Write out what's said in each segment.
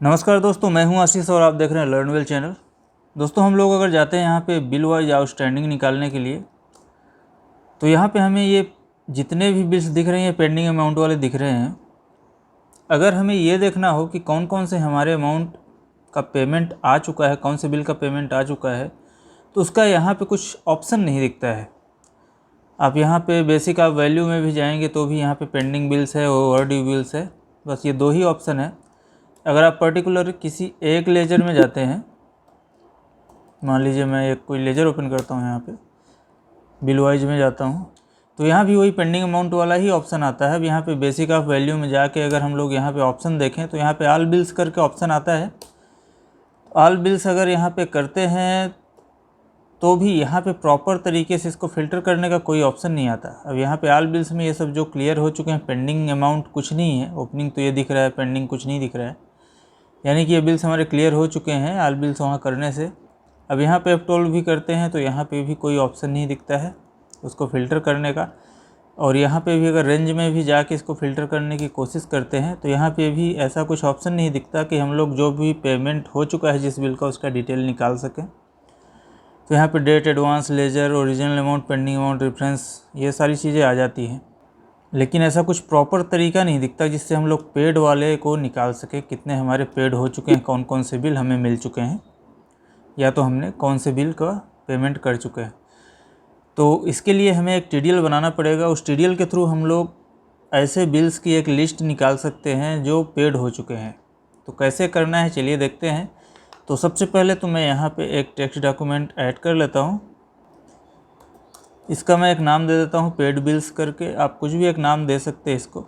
नमस्कार दोस्तों, मैं हूं आशीष और आप देख रहे हैं लर्नवेल चैनल। दोस्तों, हम लोग अगर जाते हैं यहाँ पे बिल वाइज आउटस्टैंडिंग निकालने के लिए, तो यहाँ पे हमें ये जितने भी बिल्स दिख रहे हैं पेंडिंग अमाउंट वाले दिख रहे हैं। अगर हमें ये देखना हो कि कौन कौन से हमारे अमाउंट का पेमेंट आ चुका है, कौन से बिल का पेमेंट आ चुका है, तो उसका यहाँ पर कुछ ऑप्शन नहीं दिखता है। आप यहाँ पे बेसिक आप वैल्यू में भी जाएंगे तो भी यहाँ पे पेंडिंग बिल्स है और ओवरड्यू बिल्स है, बस ये दो ही ऑप्शन है। अगर आप पर्टिकुलर किसी एक लेजर में जाते हैं, मान लीजिए मैं एक कोई लेजर ओपन करता हूँ, यहाँ पे बिल वाइज में जाता हूँ, तो यहाँ भी वही पेंडिंग अमाउंट वाला ही ऑप्शन आता है। अब यहाँ पे बेसिक ऑफ वैल्यू में जाके अगर हम लोग यहाँ पे ऑप्शन देखें तो यहाँ पे ऑल बिल्स करके ऑप्शन आता है। ऑल बिल्स अगर यहाँ पे करते हैं तो भी यहाँ पे प्रॉपर तरीके से इसको फ़िल्टर करने का कोई ऑप्शन नहीं आता। अब यहाँ पे ऑल बिल्स में ये सब जो क्लियर हो चुके हैं, पेंडिंग अमाउंट कुछ नहीं है, ओपनिंग तो ये दिख रहा है, पेंडिंग कुछ नहीं दिख रहा है, यानी कि ये बिल्स हमारे क्लियर हो चुके हैं ऑल बिल्स वहाँ करने से। अब यहाँ पे F12 भी करते हैं तो यहाँ पे भी कोई ऑप्शन नहीं दिखता है उसको फ़िल्टर करने का। और यहाँ पे भी अगर रेंज में भी जाके इसको फ़िल्टर करने की कोशिश करते हैं तो यहाँ पे भी ऐसा कुछ ऑप्शन नहीं दिखता कि हम लोग जो भी पेमेंट हो चुका है जिस बिल का उसका डिटेल निकाल सकें। तो यहाँ पे date, advance, ledger, original amount, pending amount, reference, ये सारी चीज़ें आ जाती हैं, लेकिन ऐसा कुछ प्रॉपर तरीका नहीं दिखता जिससे हम लोग पेड वाले को निकाल सके कितने हमारे पेड हो चुके हैं, कौन कौन से बिल हमें मिल चुके हैं, या तो हमने कौन से बिल का पेमेंट कर चुके हैं। तो इसके लिए हमें एक टीडीएल बनाना पड़ेगा। उस टीडीएल के थ्रू हम लोग ऐसे बिल्स की एक लिस्ट निकाल सकते हैं जो पेड हो चुके हैं। तो कैसे करना है चलिए देखते हैं। तो सबसे पहले तो मैं यहाँ पे एक टेक्स्ट डॉक्यूमेंट ऐड कर लेता हूँ। इसका मैं एक नाम दे देता हूँ पेड बिल्स करके, आप कुछ भी एक नाम दे सकते हैं इसको।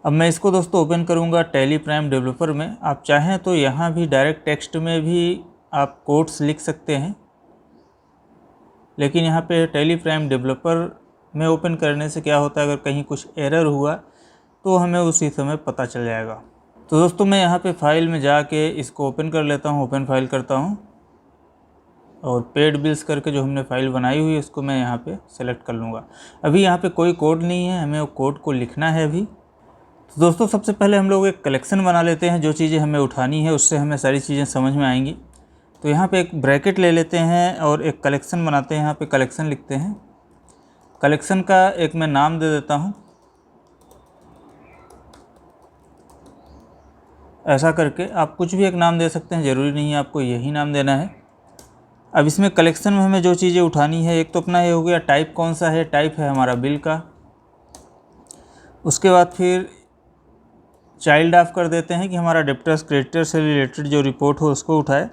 अब मैं इसको दोस्तों ओपन करूँगा टैली प्राइम डेवलपर में। आप चाहें तो यहाँ भी डायरेक्ट टेक्स्ट में भी आप कोड्स लिख सकते हैं, लेकिन यहाँ पे टैली प्राइम डेवलपर में ओपन करने से क्या होता है, अगर कहीं कुछ एरर हुआ तो हमें उसी समय पता चल जाएगा। तो दोस्तों मैं यहाँ पे फाइल में जाके इसको ओपन कर लेता हूँ, ओपन फाइल करता हूँ, और पेड बिल्स करके जो हमने फ़ाइल बनाई हुई है उसको मैं यहाँ पे सेलेक्ट कर लूँगा। अभी यहाँ पे कोई कोड नहीं है, हमें वो कोड को लिखना है अभी। तो दोस्तों सबसे पहले हम लोग एक कलेक्शन बना लेते हैं, जो चीज़ें हमें उठानी है उससे हमें सारी चीज़ें समझ में आएंगी। तो यहाँ पे एक ब्रैकेट ले लेते हैं और एक कलेक्शन बनाते हैं। यहाँ पे कलेक्शन लिखते हैं। कलेक्शन का एक मैं नाम दे देता हूँ, ऐसा करके आप कुछ भी एक नाम दे सकते हैं, ज़रूरी नहीं है आपको यही नाम देना है। अब इसमें कलेक्शन में हमें जो चीज़ें उठानी है, एक तो अपना ये हो गया टाइप कौन सा है, टाइप है हमारा बिल का। उसके बाद फिर चाइल्ड ऑफ कर देते हैं कि हमारा डेप्टर्स क्रेडिटर से रिलेटेड जो रिपोर्ट हो उसको उठाए।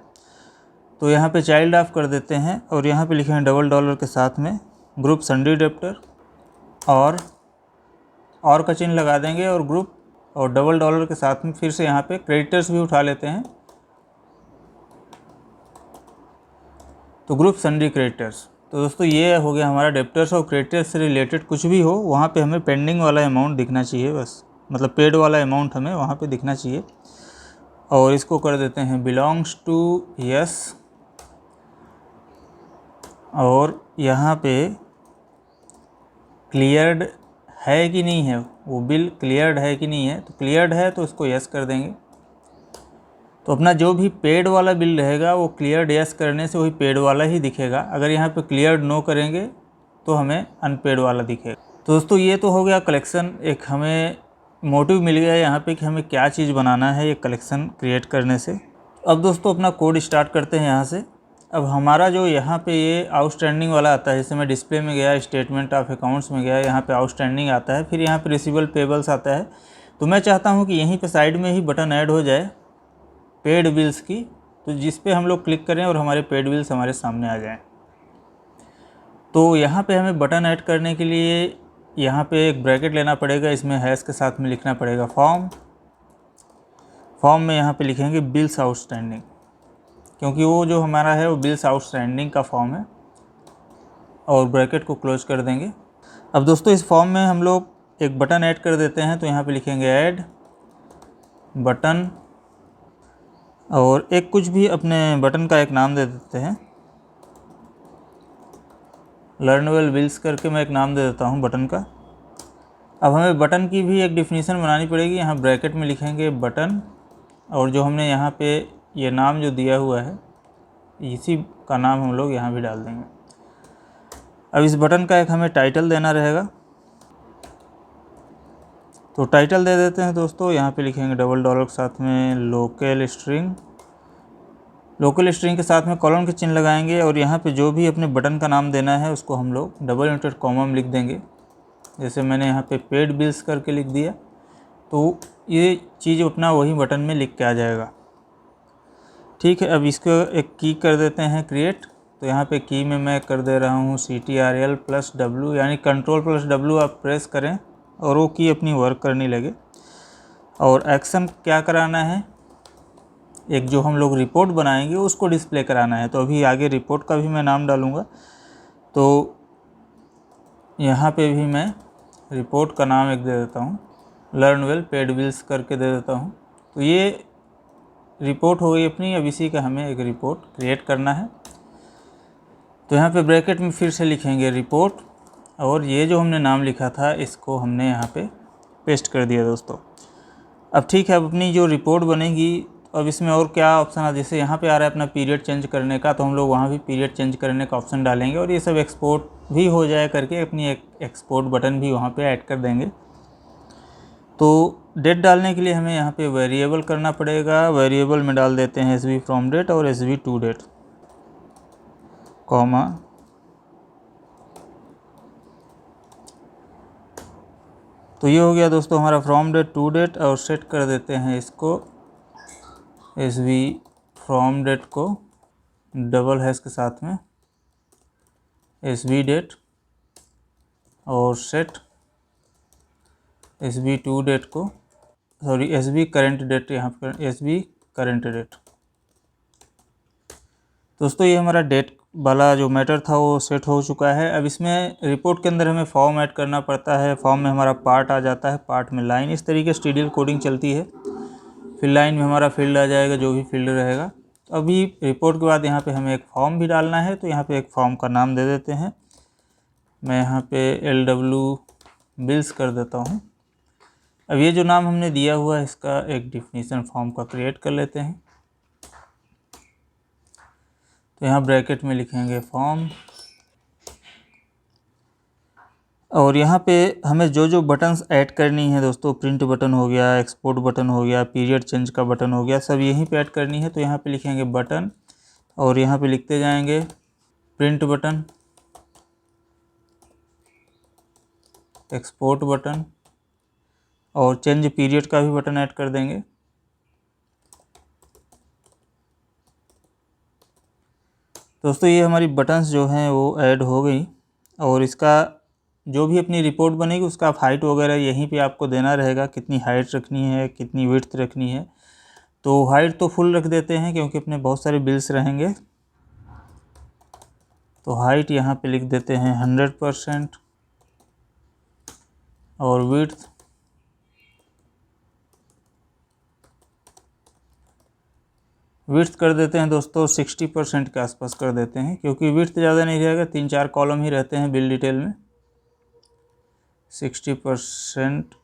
तो यहाँ पे चाइल्ड ऑफ कर देते हैं और यहाँ पे लिखे हैं डबल डॉलर के साथ में ग्रुप सन्ड्री डेप्टर, और का चिन्ह लगा देंगे, और ग्रुप और डबल डॉलर के साथ में फिर से यहाँ पे क्रेडिटर्स भी उठा लेते हैं, तो ग्रुप सन्ड्री क्रेडिटर्स। तो दोस्तों ये हो गया हमारा डेप्टर्स और क्रेडिटर्स से रिलेटेड कुछ भी हो वहाँ पे हमें पेंडिंग वाला अमाउंट दिखना चाहिए, बस मतलब पेड वाला अमाउंट हमें वहाँ पे दिखना चाहिए। और इसको कर देते हैं बिलोंग्स टू यस, और यहाँ पे क्लियर्ड है कि नहीं है, वो बिल क्लियर्ड है कि नहीं है, तो क्लियर्ड है तो इसको यस कर देंगे। तो अपना जो भी पेड वाला बिल रहेगा वो क्लियर्ड यस करने से वही पेड वाला ही दिखेगा। अगर यहाँ पे क्लियर्ड नो करेंगे तो हमें अनपेड वाला दिखेगा। तो दोस्तों ये तो हो गया कलेक्शन, एक हमें मोटिव मिल गया यहाँ पे कि हमें क्या चीज़ बनाना है ये कलेक्शन क्रिएट करने से। अब दोस्तों अपना कोड स्टार्ट करते हैं यहाँ से। अब हमारा जो यहाँ पे ये आउटस्टैंडिंग वाला आता है, जैसे मैं डिस्प्ले में गया, स्टेटमेंट ऑफ अकाउंट्स में गया, यहाँ पे आउटस्टैंडिंग आता है, फिर यहाँ पे रिसीवेबल पेबल्स आता है। तो मैं चाहता हूँ कि यहीं पे साइड में ही बटन ऐड हो जाए पेड बिल्स की, तो जिस पे हम लोग क्लिक करें और हमारे पेड बिल्स हमारे सामने आ जाएं। तो यहाँ पे हमें बटन ऐड करने के लिए यहाँ पे एक ब्रैकेट लेना पड़ेगा, इसमें हैश के साथ में लिखना पड़ेगा फॉर्म में यहाँ पे लिखेंगे बिल्स आउटस्टैंडिंग, क्योंकि वो जो हमारा है वो बिल्स आउटस्टैंडिंग का फॉर्म है, और ब्रैकेट को क्लोज कर देंगे। अब दोस्तों इस फॉर्म में हम लोग एक बटन ऐड कर देते हैं, तो यहाँ पे लिखेंगे ऐड बटन, और एक कुछ भी अपने बटन का एक नाम दे देते हैं, लर्नवेल बिल्स करके मैं एक नाम दे देता हूँ बटन का। अब हमें बटन की भी एक डिफिनीशन बनानी पड़ेगी, यहाँ ब्रैकेट में लिखेंगे बटन और जो हमने यहाँ पे ये नाम जो दिया हुआ है इसी का नाम हम लोग यहाँ भी डाल देंगे। अब इस बटन का एक हमें टाइटल देना रहेगा, तो टाइटल दे देते हैं दोस्तों। यहाँ पे लिखेंगे डबल डॉलर के साथ में लोकल स्ट्रिंग, लोकल स्ट्रिंग के साथ में कॉलन के चिन्ह लगाएंगे और यहाँ पे जो भी अपने बटन का नाम देना है उसको हम लोग डबल इंवर्टेड कॉमा में लिख देंगे। जैसे मैंने यहाँ पे पेड बिल्स करके लिख दिया, तो ये चीज़ अपना वही बटन में लिख के आ जाएगा। ठीक है, अब इसको एक की कर देते हैं क्रिएट। तो यहाँ पे की में मैं कर दे रहा हूँ CTRL+W, यानी Ctrl+W आप प्रेस करें और वो की अपनी वर्क करने लगे। और एक्शन क्या कराना है, एक जो हम लोग रिपोर्ट बनाएंगे उसको डिस्प्ले कराना है। तो अभी आगे रिपोर्ट का भी मैं नाम डालूँगा, तो यहाँ पे भी मैं रिपोर्ट का नाम एक दे देता हूँ, लर्न वेल पेड बिल्स करके दे देता हूँ। तो ये रिपोर्ट हो गई अपनी। अब इसी का हमें एक रिपोर्ट क्रिएट करना है। तो यहाँ पे ब्रैकेट में फिर से लिखेंगे रिपोर्ट, और ये जो हमने नाम लिखा था इसको हमने यहाँ पे पेस्ट कर दिया दोस्तों। अब ठीक है, अब अपनी जो रिपोर्ट बनेगी, अब इसमें और क्या ऑप्शन है, जैसे यहाँ पे आ रहा है अपना पीरियड चेंज करने का, तो हम लोग वहाँ भी पीरियड चेंज करने का ऑप्शन डालेंगे और ये सब एक्सपोर्ट भी हो जाए करके अपनी एक एक्सपोर्ट बटन भी वहाँ पे ऐड कर देंगे। तो डेट डालने के लिए हमें यहाँ पे वेरिएबल करना पड़ेगा। वेरिएबल में डाल देते हैं SB फ्रॉम डेट और SB टू डेट, कॉमा तो ये हो गया दोस्तों हमारा फ्रॉम डेट टू डेट। और सेट कर देते हैं इसको SB फ्रॉम डेट को डबल हैश के साथ में SB डेट, और सेट SB टू डेट को SB करेंट डेट, यहाँ पर SB करेंट डेट। दोस्तों ये हमारा डेट वाला जो मैटर था वो सेट हो चुका है। अब इसमें रिपोर्ट के अंदर हमें फॉर्म ऐड करना पड़ता है। फॉर्म में हमारा पार्ट आ जाता है, पार्ट में लाइन, इस तरीके से TDL कोडिंग चलती है। फिर लाइन में हमारा फील्ड आ जाएगा, जो भी फील्ड रहेगा। अभी रिपोर्ट के बाद यहाँ पे हमें एक फॉर्म भी डालना है, तो यहाँ पे एक फॉर्म का नाम दे देते हैं। मैं यहाँ पे LW बिल्स कर देता हूँ। अब ये जो नाम हमने दिया हुआ है इसका एक डिफिनीशन फॉर्म का क्रिएट कर लेते हैं। तो यहाँ ब्रैकेट में लिखेंगे फॉर्म, और यहाँ पे हमें जो जो बटन्स ऐड करनी है दोस्तों, प्रिंट बटन हो गया, एक्सपोर्ट बटन हो गया, पीरियड चेंज का बटन हो गया, सब यहीं पे ऐड करनी है। तो यहाँ पे लिखेंगे बटन, और यहाँ पे लिखते जाएंगे प्रिंट बटन, एक्सपोर्ट बटन, और चेंज पीरियड का भी बटन ऐड कर देंगे। दोस्तों ये हमारी बटन्स जो हैं वो ऐड हो गई, और इसका जो भी अपनी रिपोर्ट बनेगी उसका आप हाइट वगैरह यहीं पे आपको देना रहेगा, कितनी हाइट रखनी है, कितनी विड्थ रखनी है। तो हाइट तो फुल रख देते हैं क्योंकि अपने बहुत सारे बिल्स रहेंगे। तो हाइट यहाँ पे लिख देते हैं 100%, और विड्थ कर देते हैं दोस्तों 60% के आसपास कर देते हैं, क्योंकि विड्थ ज़्यादा नहीं रहेगा, 3-4 कॉलम ही रहते हैं बिल डिटेल में। 60%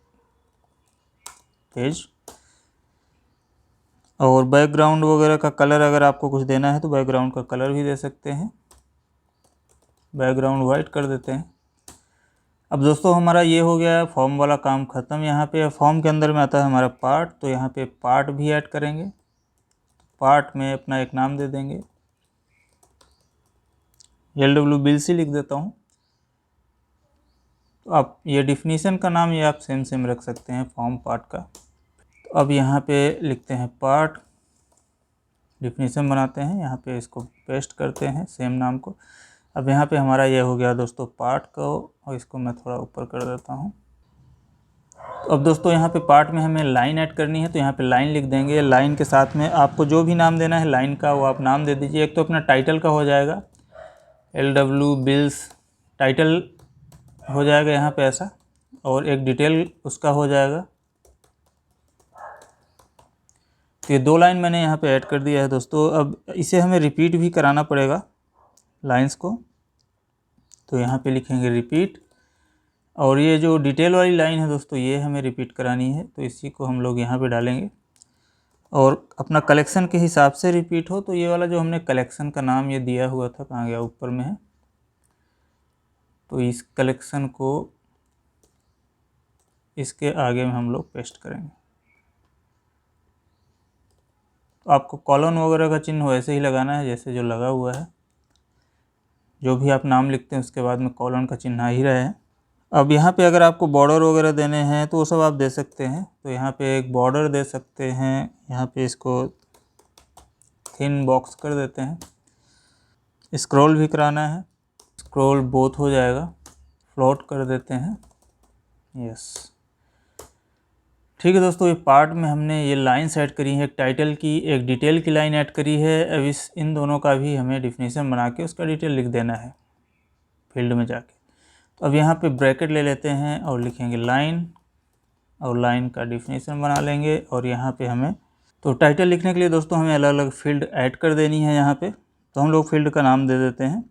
पेज। और बैकग्राउंड वगैरह का कलर अगर आपको कुछ देना है तो बैकग्राउंड का कलर भी दे सकते हैं। बैकग्राउंड वाइट कर देते हैं। अब दोस्तों हमारा ये हो गया फॉर्म वाला काम ख़त्म। यहाँ पे फॉर्म के अंदर में आता है हमारा पार्ट, तो यहाँ पे पार्ट भी ऐड करेंगे। पार्ट में अपना एक नाम दे देंगे, LW बिल्स ही लिख देता हूँ। तो आप ये डिफिनीशन का नाम ये आप सेम रख सकते हैं फॉर्म पार्ट का। तो अब यहाँ पे लिखते हैं पार्ट, डिफिनीशन बनाते हैं, यहाँ पे इसको पेस्ट करते हैं सेम नाम को। अब यहाँ पे हमारा ये हो गया दोस्तों पार्ट को, और इसको मैं थोड़ा ऊपर कर देता हूँ। तो अब दोस्तों यहाँ पे पार्ट में हमें लाइन ऐड करनी है, तो यहाँ पे लाइन लिख देंगे। लाइन के साथ में आपको जो भी नाम देना है लाइन का वो आप नाम दे दीजिए। एक तो अपना टाइटल का हो जाएगा, LW बिल्स टाइटल हो जाएगा यहाँ पे ऐसा, और एक डिटेल उसका हो जाएगा। तो ये 2 लाइन मैंने यहाँ पे ऐड कर दिया है दोस्तों। अब इसे हमें रिपीट भी कराना पड़ेगा लाइंस को, तो यहाँ पे लिखेंगे रिपीट। और ये जो डिटेल वाली लाइन है दोस्तों ये हमें रिपीट करानी है, तो इसी को हम लोग यहाँ पे डालेंगे। और अपना कलेक्शन के हिसाब से रिपीट हो, तो ये वाला जो हमने कलेक्शन का नाम ये दिया हुआ था, कहाँ गया, ऊपर में है, तो इस कलेक्शन को इसके आगे में हम लोग पेस्ट करेंगे। तो आपको कॉलन वगैरह का चिन्ह वैसे ही लगाना है जैसे जो लगा हुआ है, जो भी आप नाम लिखते हैं उसके बाद में कॉलन का चिन्ह आ ही रहे हैं। अब यहाँ पे अगर आपको बॉर्डर वगैरह देने हैं तो वो सब आप दे सकते हैं। तो यहाँ पे एक बॉर्डर दे सकते हैं, यहाँ पे इसको थिन बॉक्स कर देते हैं। स्क्रॉल भी कराना है, स्क्रॉल बोथ हो जाएगा, फ्लोट कर देते हैं, यस। ठीक है दोस्तों, ये पार्ट में हमने ये लाइन्स ऐड करी है, एक टाइटल की एक डिटेल की लाइन ऐड करी है। अब इन दोनों का भी हमें डिफिनीशन बना के उसका डिटेल लिख देना है फील्ड में जाके। तो अब यहाँ पे ब्रैकेट ले लेते हैं और लिखेंगे लाइन, और लाइन का डिफिनीशन बना लेंगे। और यहाँ पे हमें तो टाइटल लिखने के लिए दोस्तों हमें अलग अलग फील्ड ऐड कर देनी है यहाँ पे। तो हम लोग फील्ड का नाम दे देते हैं।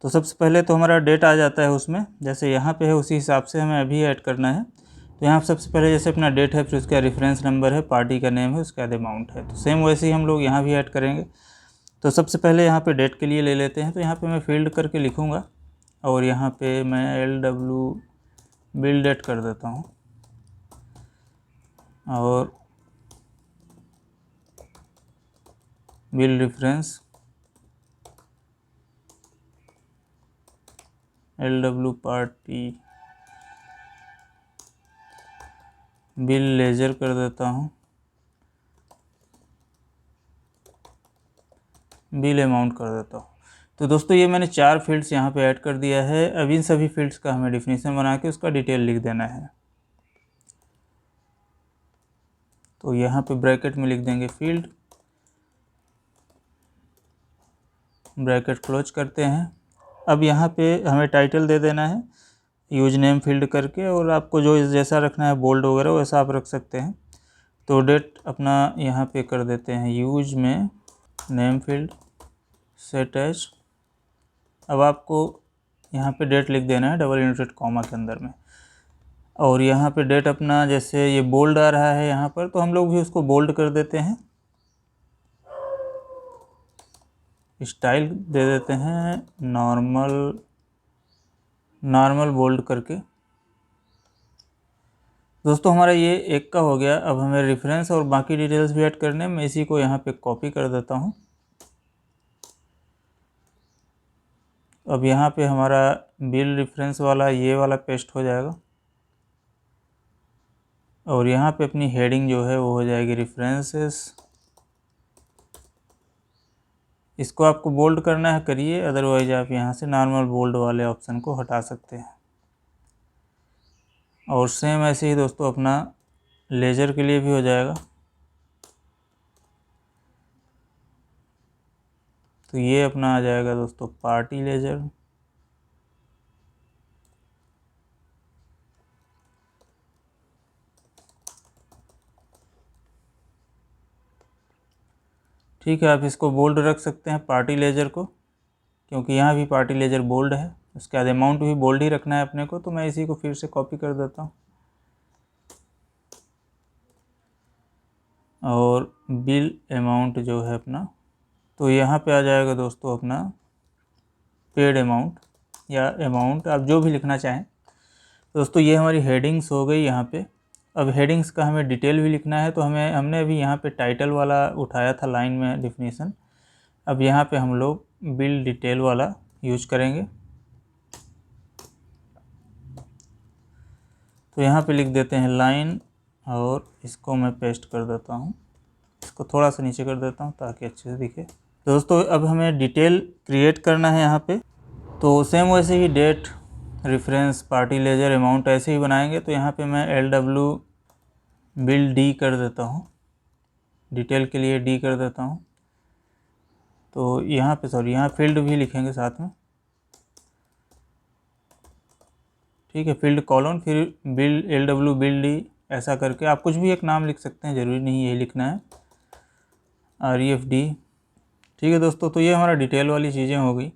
तो सबसे पहले तो हमारा डेट आ जाता है उसमें, जैसे यहाँ पे है उसी हिसाब से हमें अभी ऐड करना है। तो यहाँ सबसे पहले जैसे अपना डेट है, फिर उसका रेफरेंस नंबर है, पार्टी का नेम है, उसके बाद अमाउंट है। तो सेम वैसे ही हम लोग यहाँ भी ऐड करेंगे। तो सबसे पहले यहाँ पे डेट के लिए ले लेते हैं। तो यहाँ पे मैं फील्ड करके लिखूँगा और यहाँ पे मैं LW बिल डेट कर देता हूँ और bill reference LW party bill ledger कर देता हूँ, बिल अमाउंट कर देता हूँ। तो दोस्तों ये मैंने 4 फील्ड्स यहाँ पे ऐड कर दिया है। अब इन सभी फील्ड्स का हमें डिफिनीशन बना के उसका डिटेल लिख देना है। तो यहाँ पे ब्रैकेट में लिख देंगे फील्ड, ब्रैकेट क्लोज करते हैं। अब यहाँ पे हमें टाइटल दे देना है यूज नेम फील्ड करके, और आपको जो जैसा रखना है बोल्ड वगैरह वैसा आप रख सकते हैं। तो डेट अपना यहाँ पे कर देते हैं यूज में नेम फील्ड सेट एज। अब आपको यहाँ पे डेट लिख देना है डबल इनवर्टेड कॉमा के अंदर में। और यहाँ पे डेट अपना जैसे ये बोल्ड आ रहा है यहाँ पर, तो हम लोग भी उसको बोल्ड कर देते हैं, स्टाइल दे देते हैं नॉर्मल बोल्ड करके। दोस्तों हमारा ये एक का हो गया। अब हमें रेफरेंस और बाकी डिटेल्स भी ऐड करने, मैं इसी को यहाँ पे कॉपी कर देता हूँ। अब यहाँ पे हमारा बिल रेफरेंस वाला ये वाला पेस्ट हो जाएगा और यहाँ पे अपनी हेडिंग जो है वो हो जाएगी रेफरेंसेस। इसको आपको बोल्ड करना है करिए, अदरवाइज आप यहाँ से नॉर्मल बोल्ड वाले ऑप्शन को हटा सकते हैं। और सेम ऐसे ही दोस्तों अपना लेजर के लिए भी हो जाएगा। तो ये अपना आ जाएगा दोस्तों पार्टी लेजर। ठीक है, आप इसको बोल्ड रख सकते हैं पार्टी लेजर को, क्योंकि यहाँ भी पार्टी लेजर बोल्ड है। उसके बाद अमाउंट भी बोल्ड ही रखना है अपने को। तो मैं इसी को फिर से कॉपी कर देता हूँ और बिल अमाउंट जो है अपना, तो यहाँ पे आ जाएगा दोस्तों अपना पेड अमाउंट या अमाउंट, आप जो भी लिखना चाहें। दोस्तों ये हमारी हेडिंग्स हो गई यहाँ पे। अब हेडिंग्स का हमें डिटेल भी लिखना है। तो हमने अभी यहाँ पे टाइटल वाला उठाया था लाइन में डिफिनीशन। अब यहाँ पे हम लोग बिल डिटेल वाला यूज करेंगे। तो यहाँ पे लिख देते हैं लाइन और इसको मैं पेस्ट कर देता हूँ, इसको थोड़ा सा नीचे कर देता हूँ ताकि अच्छे से दिखे। दोस्तों अब हमें डिटेल क्रिएट करना है यहाँ पे। तो सेम वैसे ही date, reference, party ledger, amount ऐसे ही बनाएंगे। तो यहाँ पे मैं LW बिल D कर देता हूँ, डिटेल के लिए D कर देता हूँ। तो यहाँ पे यहाँ फील्ड भी लिखेंगे साथ में, ठीक है, फील्ड कॉलन, फिर बिल LW बिल D, ऐसा करके आप कुछ भी एक नाम लिख सकते हैं, ज़रूरी नहीं यही लिखना है, REFD। ठीक है दोस्तों, तो ये हमारा डिटेल वाली चीज़ें हो गई।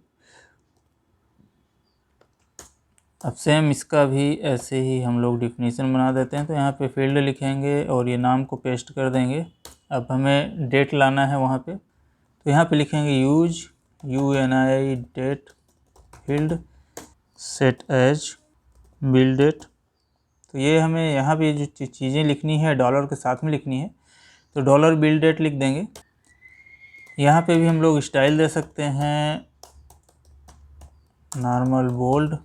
अब सेम इसका भी ऐसे ही हम लोग डिफिनीशन बना देते हैं। तो यहाँ पे फील्ड लिखेंगे और ये नाम को पेस्ट कर देंगे अब हमें डेट लाना है वहाँ पे, तो यहाँ पे लिखेंगे use UNI date field set as bill date. तो ये हमें यहाँ पे जो चीज़ें लिखनी है डॉलर के साथ में लिखनी है, तो डॉलर बिल डेट लिख देंगे। यहाँ पे भी हम लोग स्टाइल दे सकते हैं नॉर्मल बोल्ड,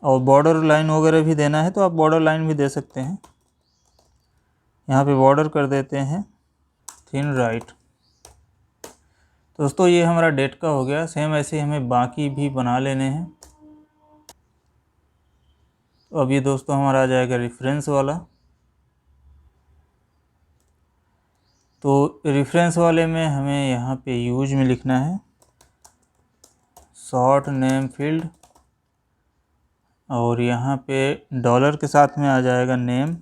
और बॉर्डर लाइन वगैरह भी देना है तो आप बॉर्डर लाइन भी दे सकते हैं। यहाँ पे बॉर्डर कर देते हैं थिन राइट। दोस्तों ये हमारा डेट का हो गया। सेम ऐसे ही हमें बाकी भी बना लेने हैं। तो अब ये दोस्तों हमारा आ जाएगा रेफरेंस वाला। तो रेफरेंस वाले में हमें यहाँ पे यूज में लिखना है शॉर्ट नेम फील्ड, और यहाँ पे डॉलर के साथ में आ जाएगा नेम।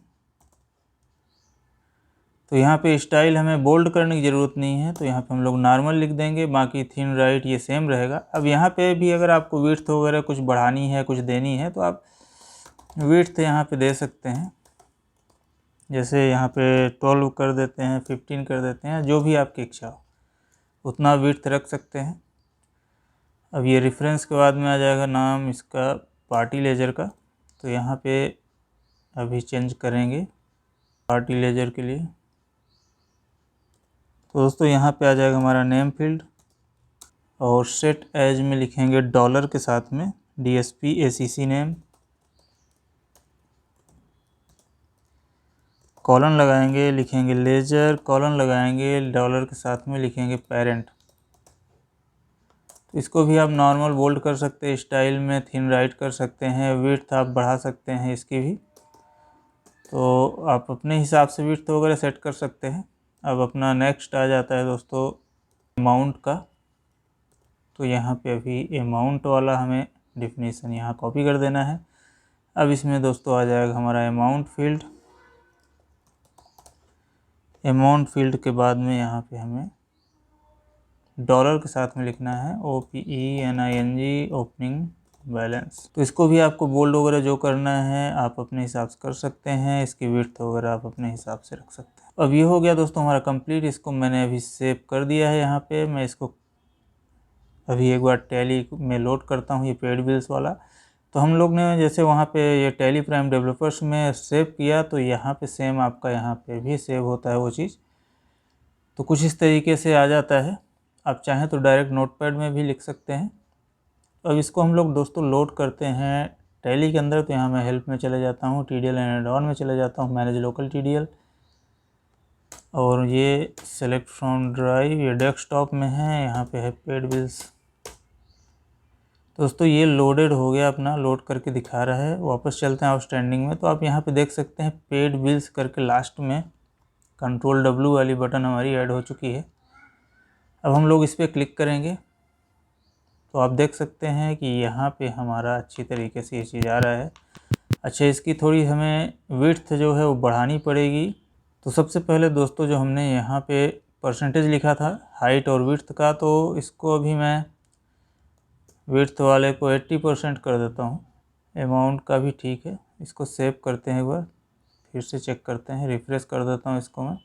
तो यहाँ पे स्टाइल हमें बोल्ड करने की ज़रूरत नहीं है, तो यहाँ पे हम लोग नॉर्मल लिख देंगे, बाकी थिन राइट ये सेम रहेगा। अब यहाँ पे भी अगर आपको विड्थ वगैरह कुछ बढ़ानी है, कुछ देनी है, तो आप विड्थ यहाँ पे दे सकते हैं। जैसे यहाँ पे 12 कर देते हैं, 15 कर देते हैं, जो भी आपकी इच्छा हो उतना विड्थ रख सकते हैं। अब ये रेफरेंस के बाद में आ जाएगा नाम इसका पार्टी लेजर का, तो यहाँ पे अभी चेंज करेंगे पार्टी लेजर के लिए। तो दोस्तों यहाँ पे आ जाएगा हमारा नेम फील्ड, और सेट एज में लिखेंगे डॉलर के साथ में DSP ACC नेम, कॉलन लगाएंगे, लिखेंगे लेजर, कॉलन लगाएंगे, डॉलर के साथ में लिखेंगे पेरेंट। तो इसको भी आप नॉर्मल बोल्ड कर सकते हैं, स्टाइल में थिन राइट कर सकते हैं, विड्थ आप बढ़ा सकते हैं इसकी भी, तो आप अपने हिसाब से विड्थ वगैरह सेट कर सकते हैं। अब अपना नेक्स्ट आ जाता है दोस्तों अमाउंट का। तो यहाँ पे अभी अमाउंट वाला हमें डिफिनीसन यहाँ कॉपी कर देना है। अब इसमें दोस्तों आ जाएगा हमारा अमाउंट फील्ड। अमाउंट फील्ड के बाद में यहाँ पे हमें डॉलर के साथ में लिखना है OPENING ओपनिंग बैलेंस। तो इसको भी आपको बोल्ड वगैरह जो करना है आप अपने हिसाब से कर सकते हैं, इसकी विड्थ वगैरह आप अपने हिसाब से रख सकते हैं। अब ये हो गया दोस्तों हमारा कंप्लीट। इसको मैंने अभी सेव कर दिया है। यहाँ पे मैं इसको अभी एक बार टैली में लोड करता हूँ, ये पेड बिल्स वाला। तो हम लोग ने जैसे वहाँ पे ये टैली प्राइम डेवलपर्स में सेव किया, तो यहाँ पे सेम आपका यहाँ पे भी सेव होता है वो चीज़। तो कुछ इस तरीके से आ जाता है। आप चाहें तो डायरेक्ट नोटपैड में भी लिख सकते हैं। अब इसको हम लोग दोस्तों लोड करते हैं टैली के अंदर। तो यहाँ मैं हेल्प में चले जाता हूँ, TDL एंड ऑन में चले जाता हूँ, मैनेज लोकल TDL, और ये सेलेक्ट फ्रॉम ड्राइव, ये डेस्कटॉप में है, यहाँ पे है पेड बिल्स। दोस्तों ये लोडेड हो गया, अपना लोड करके दिखा रहा है। वापस चलते हैं आउटस्टैंडिंग में। तो आप यहाँ पे देख सकते हैं पेड बिल्स करके लास्ट में कंट्रोल W वाली बटन हमारी ऐड हो चुकी है। अब हम लोग इस पर क्लिक करेंगे तो आप देख सकते हैं कि यहाँ पे हमारा अच्छी तरीके से ये चीज़ आ रहा है। अच्छा, इसकी थोड़ी हमें विड्थ जो है वो बढ़ानी पड़ेगी। तो सबसे पहले दोस्तों जो हमने यहाँ पे परसेंटेज लिखा था हाइट और विड्थ का, तो इसको अभी मैं विड्थ वाले को 80% कर देता हूँ। अमाउंट का भी ठीक है। इसको सेव करते हैं, एक बार फिर से चेक करते हैं, रिफ़्रेश कर देता हूँ इसको मैं।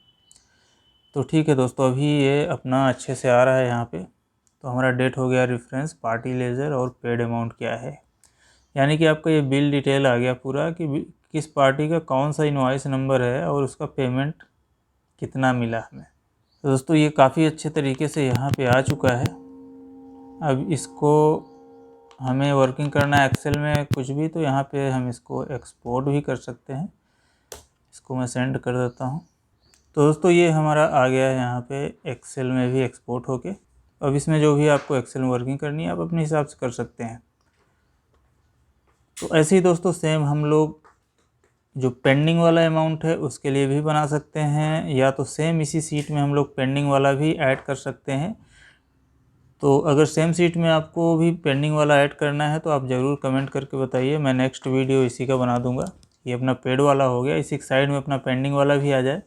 तो ठीक है दोस्तों, अभी ये अपना अच्छे से आ रहा है यहाँ पे। तो हमारा डेट हो गया रेफरेंस, पार्टी लेजर और पेड अमाउंट क्या है, यानी कि आपका ये बिल डिटेल आ गया पूरा कि किस पार्टी का कौन सा इनवॉइस नंबर है और उसका पेमेंट कितना मिला हमें। तो दोस्तों ये काफ़ी अच्छे तरीके से यहाँ पे आ चुका है। अब इसको हमें वर्किंग करना है एक्सेल में कुछ भी, तो यहाँ पे हम इसको एक्सपोर्ट भी कर सकते हैं। इसको मैं सेंड कर देता हूँ। तो दोस्तों ये हमारा आ गया है यहाँ पे एक्सेल में भी एक्सपोर्ट होके। अब इसमें जो भी आपको एक्सेल में वर्किंग करनी है आप अपने हिसाब से कर सकते हैं। तो ऐसे ही दोस्तों सेम हम लोग जो पेंडिंग वाला अमाउंट है उसके लिए भी बना सकते हैं, या तो सेम इसी सीट में हम लोग पेंडिंग वाला भी ऐड कर सकते हैं। तो अगर सेम सीट में आपको भी पेंडिंग वाला ऐड करना है तो आप ज़रूर कमेंट करके बताइए, मैं नेक्स्ट वीडियो इसी का बना दूंगा। ये अपना पेड वाला हो गया, इसी साइड में अपना पेंडिंग वाला भी आ जाए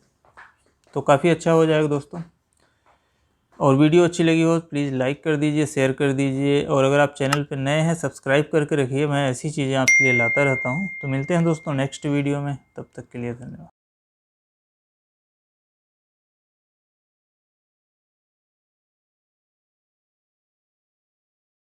तो काफ़ी अच्छा हो जाएगा दोस्तों। और वीडियो अच्छी लगी हो प्लीज़ लाइक कर दीजिए, शेयर कर दीजिए, और अगर आप चैनल पर नए हैं सब्सक्राइब करके रखिए। मैं ऐसी चीज़ें आपके लिए लाता रहता हूँ। तो मिलते हैं दोस्तों नेक्स्ट वीडियो में, तब तक के लिए धन्यवाद।